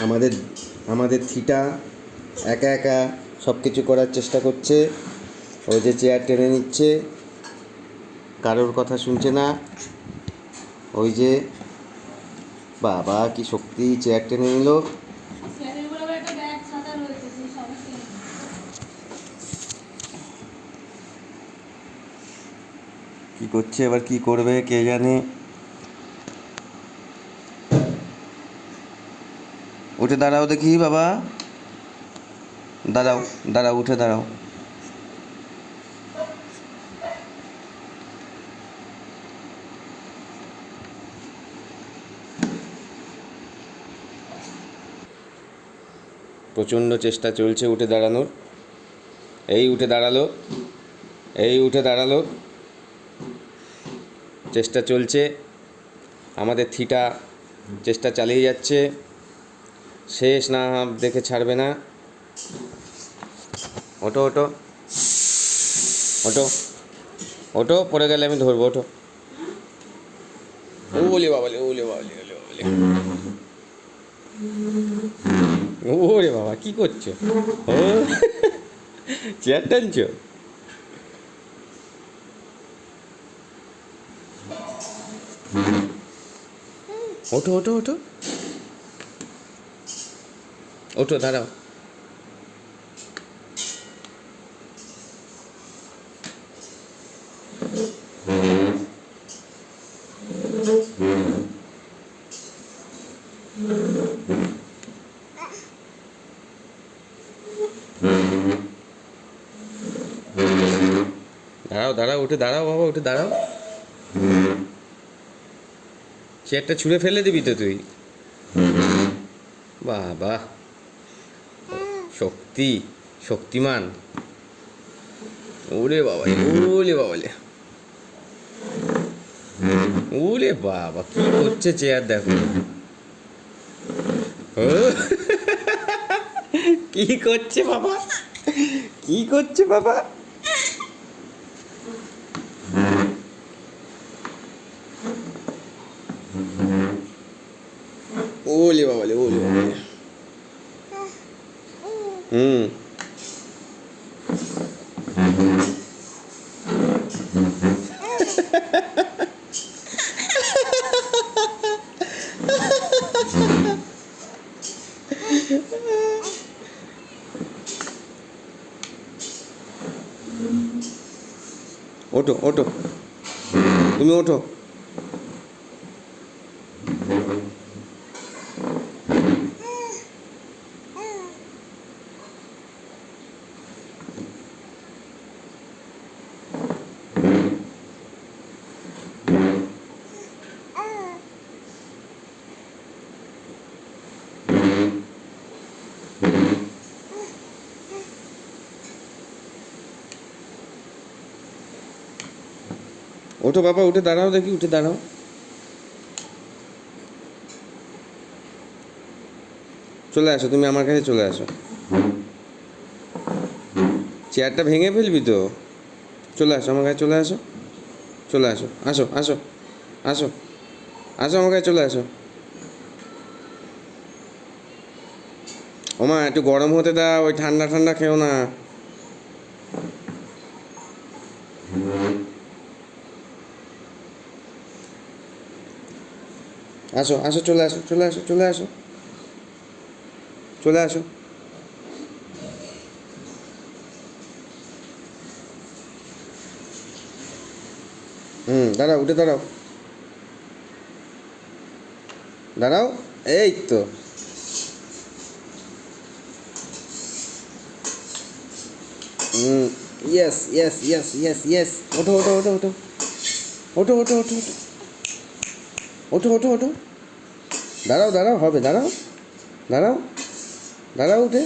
আমাদের আমাদের থিটা একা একা সব কিছু করার চেষ্টা করছে। ওই যে চেয়ার টেনে নিচ্ছে, কারোর কথা শুনছে না। ওই যে বাবা কি শক্তি, চেয়ার টেনে নিল। কি করছে এবার, কি করবে কে জানে। উঠে দাঁড়াও দেখি বাবা, দাঁড়াও দাঁড়াও, উঠে দাঁড়াও। প্রচণ্ড চেষ্টা চলছে উঠে দাঁড়ানোর। এই উঠে দাঁড়ালো, এই উঠে দাঁড়ালো, চেষ্টা চলছে। আমাদের থিটা চেষ্টা চালিয়ে যাচ্ছে, শেষ না দেখে ছাড়বে না। ওঠো ওঠো ওঠো ওঠো, পড়ে গেলে আমি ধরবো, ওঠো। ওলে বাবালে, ওলে বাবালে, ওলে বাবালে, ওরে বাবা কি করছো? ও চেয়ার টানছো? ওঠো ওঠো ওঠো ওঠো, দাঁড়াও। দাঁড়াও দাঁড়াও, উঠে দাঁড়াও বাবা, উঠে দাঁড়াও। চেয়ারটা ছুঁড়ে ফেলে দিবি তো তুই। বাবা শক্তি, শক্তিমান। ওরে বাবা, ওলে বাবালে, ওরে বাবা কি করছে চেয়ার দেখো। ও কি করছে বাবা, কি করছে বাবা। ওলে বাবালে, ওলে বাবালে। হুম ওঠো ওঠো, তুমি ওঠো। ওঠো বাবা, উঠে দাঁড়াও দেখি, উঠে দাঁড়াও। চলে আসো, তুমি আমার কাছে চলে আসো। চেয়ারটা ভেঙে ফেলবি তো। চলে আসো আমার কাছে, চলে আসো, চলে আসো, আসো আসো আসো আসো আমার কাছে চলে আসো। ওমা একটু গরম হতে দাও, ওই ঠান্ডা ঠান্ডা খেও না। আসো আসো, চলে আসো, চলে আসো, চলে আসো, চলে আসো। দাঁড়াও, উঠে দাঁড়াও, দাঁড়াও, এই তো। Yes yes yes yes yes, ওঠো ওঠো ওঠো ওঠো ওঠো ওঠো ওঠো ওঠো ওঠো ওঠো ওঠো, দাঁড়াও দাঁড়াও, হবে, দাঁড়াও দাঁড়াও দাঁড়াও, উঠে